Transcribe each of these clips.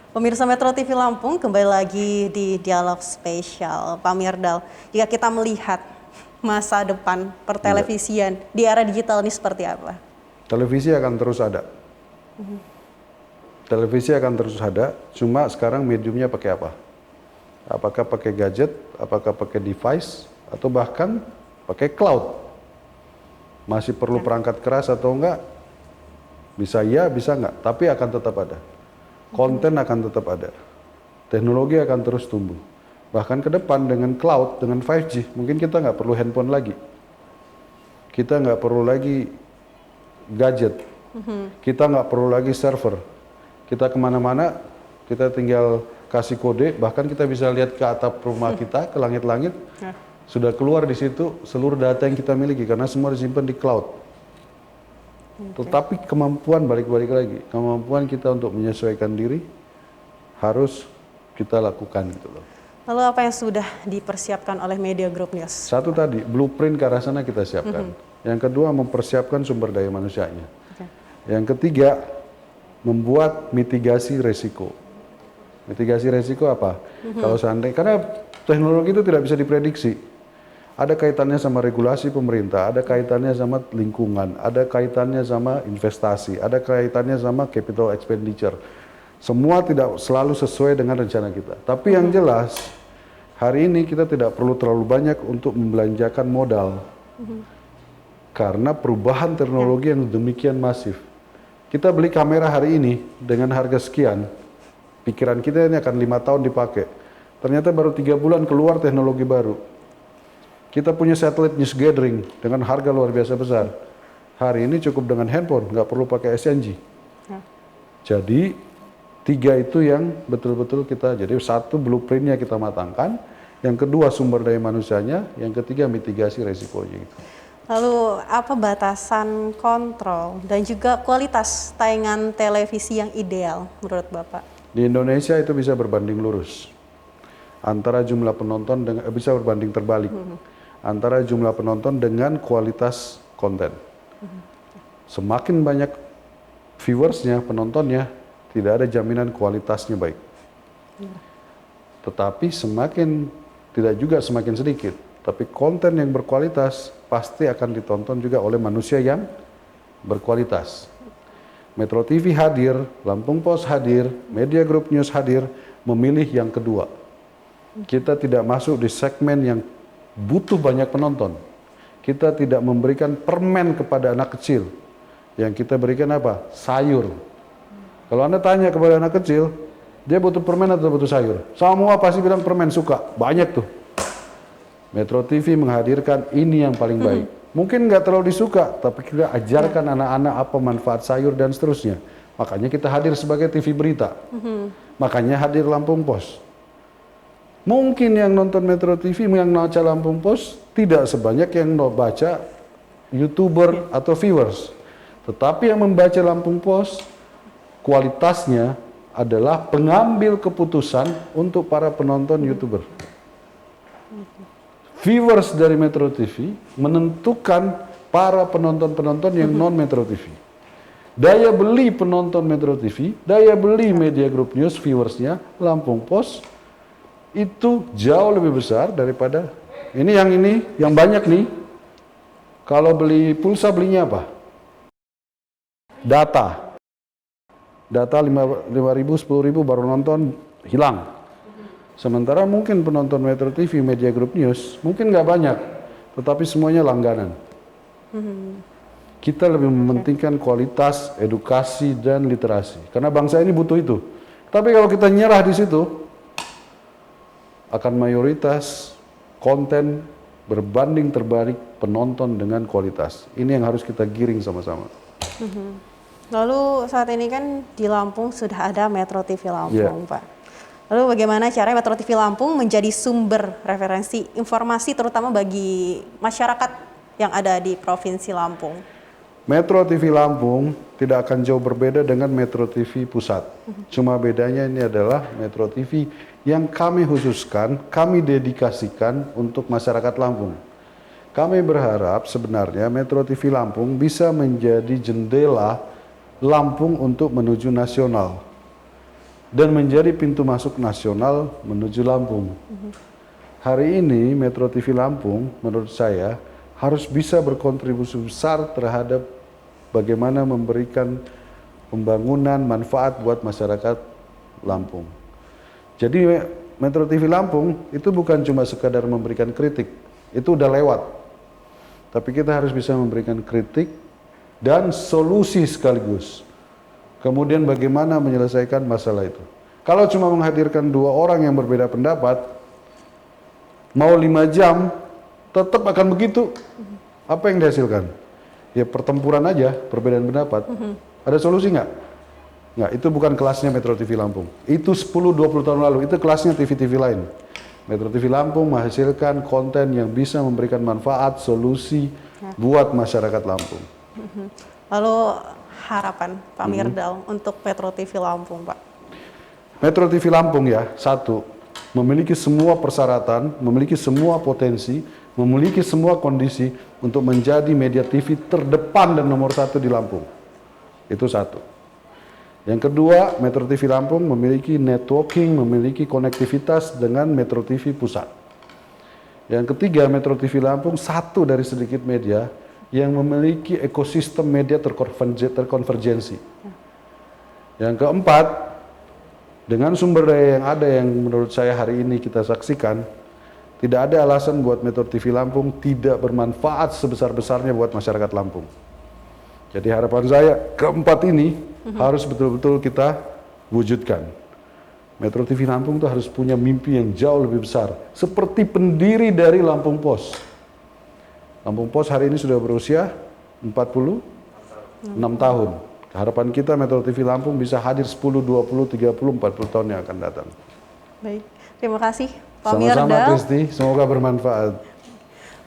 Pemirsa Metro TV Lampung, kembali lagi di Dialog Spesial. Pak Mirdal, jika kita melihat masa depan pertelevisian di era digital ini seperti apa? Televisi akan terus ada. Televisi akan terus ada, cuma sekarang mediumnya pakai apa? Apakah pakai gadget, apakah pakai device, atau bahkan pakai cloud? Masih perlu perangkat keras atau enggak? Bisa iya, bisa enggak, tapi akan tetap ada. Konten akan tetap ada. Teknologi akan terus tumbuh. Bahkan ke depan dengan cloud, dengan 5G, mungkin kita nggak perlu handphone lagi. Kita nggak perlu lagi gadget. Kita nggak perlu lagi server. Kita kemana-mana, kita tinggal kasih kode, bahkan kita bisa lihat ke atap rumah kita, ke langit-langit, sudah keluar di situ seluruh data yang kita miliki, karena semua disimpan di cloud. Tetapi kemampuan, balik-balik lagi, kemampuan kita untuk menyesuaikan diri harus kita lakukan gitu loh. Lalu apa yang sudah dipersiapkan oleh Media Group News? Satu tadi, blueprint ke arah sana kita siapkan. Yang kedua, mempersiapkan sumber daya manusianya. Yang ketiga, membuat mitigasi resiko. Mitigasi resiko apa? Kalau seandainya, karena teknologi itu tidak bisa diprediksi. Ada kaitannya sama regulasi pemerintah, ada kaitannya sama lingkungan, ada kaitannya sama investasi, ada kaitannya sama capital expenditure. Semua tidak selalu sesuai dengan rencana kita. Tapi yang jelas, hari ini kita tidak perlu terlalu banyak untuk membelanjakan modal. Karena perubahan teknologi yang demikian masif. Kita beli kamera hari ini dengan harga sekian, pikiran kita ini akan 5 tahun dipakai. Ternyata baru 3 bulan keluar teknologi baru. Kita punya satellite news gathering dengan harga luar biasa besar. Hari ini cukup dengan handphone, nggak perlu pakai SNG. Jadi 3 itu yang betul-betul kita, jadi satu blueprintnya kita matangkan, yang kedua sumber daya manusianya, yang ketiga mitigasi resikonya. Lalu apa batasan kontrol dan juga kualitas tayangan televisi yang ideal menurut Bapak? Di Indonesia itu bisa berbanding lurus. Antara jumlah penonton dengan, bisa berbanding terbalik. Antara jumlah penonton dengan kualitas konten. Semakin banyak viewersnya, penontonnya, tidak ada jaminan kualitasnya baik. Tetapi tidak juga semakin sedikit. Tapi konten yang berkualitas pasti akan ditonton juga oleh manusia yang berkualitas. Metro TV hadir, Lampung Pos hadir, Media Group News hadir, memilih yang kedua. Kita tidak masuk di segmen yang butuh banyak penonton. Kita tidak memberikan permen kepada anak kecil. Yang kita berikan apa? Sayur. Kalau Anda tanya kepada anak kecil, dia butuh permen atau butuh sayur? Semua pasti bilang permen, suka. Banyak tuh. Metro TV menghadirkan ini yang paling baik. Mungkin nggak terlalu disuka, tapi kita ajarkan anak-anak apa manfaat sayur dan seterusnya. Makanya kita hadir sebagai TV berita. Makanya hadir Lampung Pos. Mungkin yang nonton Metro TV, yang baca Lampung Pos, tidak sebanyak yang baca YouTuber atau viewers. Tetapi yang membaca Lampung Pos, kualitasnya adalah pengambil keputusan untuk para penonton YouTuber. Viewers dari Metro TV menentukan para penonton-penonton yang non-Metro TV. Daya beli penonton Metro TV, daya beli Media Group News viewersnya, Lampung Pos, itu jauh lebih besar daripada ini yang banyak nih. Kalau beli pulsa belinya apa? Data 5.000, 10.000 baru nonton hilang. Sementara mungkin penonton Metro TV, Media Group News mungkin nggak banyak, tetapi semuanya langganan. Kita lebih mementingkan kualitas, edukasi, dan literasi. Karena bangsa ini butuh itu. Tapi kalau kita nyerah di situ, akan mayoritas konten berbanding terbalik penonton dengan kualitas. Ini yang harus kita giring sama-sama. Lalu saat ini kan di Lampung sudah ada Metro TV Lampung, Pak. Lalu bagaimana caranya Metro TV Lampung menjadi sumber referensi informasi terutama bagi masyarakat yang ada di Provinsi Lampung? Metro TV Lampung tidak akan jauh berbeda dengan Metro TV Pusat. Cuma bedanya ini adalah Metro TV yang kami khususkan, kami dedikasikan untuk masyarakat Lampung. Kami berharap sebenarnya Metro TV Lampung bisa menjadi jendela Lampung untuk menuju nasional. dan menjadi pintu masuk nasional menuju Lampung. Hari ini Metro TV Lampung menurut saya harus bisa berkontribusi besar terhadap bagaimana memberikan pembangunan manfaat buat masyarakat Lampung. Jadi Metro TV Lampung itu bukan cuma sekadar memberikan kritik, itu udah lewat. Tapi kita harus bisa memberikan kritik dan solusi sekaligus. Kemudian bagaimana menyelesaikan masalah itu. Kalau cuma menghadirkan dua orang yang berbeda pendapat, mau 5 jam, tetap akan begitu. Apa yang dihasilkan? Ya pertempuran aja, perbedaan pendapat. Ada solusi nggak? Nggak, itu bukan kelasnya Metro TV Lampung. Itu 10-20 tahun lalu, itu kelasnya TV-TV lain. Metro TV Lampung menghasilkan konten yang bisa memberikan manfaat, solusi buat masyarakat Lampung. Lalu harapan Pak Mirdal untuk Metro TV Lampung, Pak? Metro TV Lampung ya, satu, memiliki semua persyaratan, memiliki semua potensi, memiliki semua kondisi untuk menjadi media TV terdepan dan nomor 1 di Lampung. Itu satu. Yang kedua, Metro TV Lampung memiliki networking, memiliki konektivitas dengan Metro TV Pusat. Yang ketiga, Metro TV Lampung satu dari sedikit media yang memiliki ekosistem media terkonvergensi. Yang keempat, dengan sumber daya yang ada yang menurut saya hari ini kita saksikan, tidak ada alasan buat Metro TV Lampung tidak bermanfaat sebesar-besarnya buat masyarakat Lampung. Jadi harapan saya, keempat ini harus betul-betul kita wujudkan. Metro TV Lampung itu harus punya mimpi yang jauh lebih besar, seperti pendiri dari Lampung Pos. Lampung Pos hari ini sudah berusia 46 tahun. Harapan kita Metro TV Lampung bisa hadir 10, 20, 30, 40 tahun yang akan datang. Baik, terima kasih Pak Mirdal. Sama-sama Kristi, semoga bermanfaat.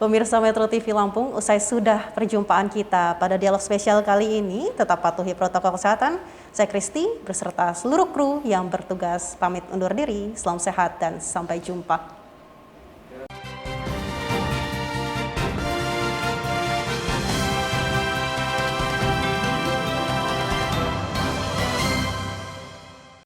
Pemirsa Metro TV Lampung, usai sudah perjumpaan kita pada dialog spesial kali ini, tetap patuhi protokol kesehatan. Saya Kristi beserta seluruh kru yang bertugas pamit undur diri. Salam sehat dan sampai jumpa.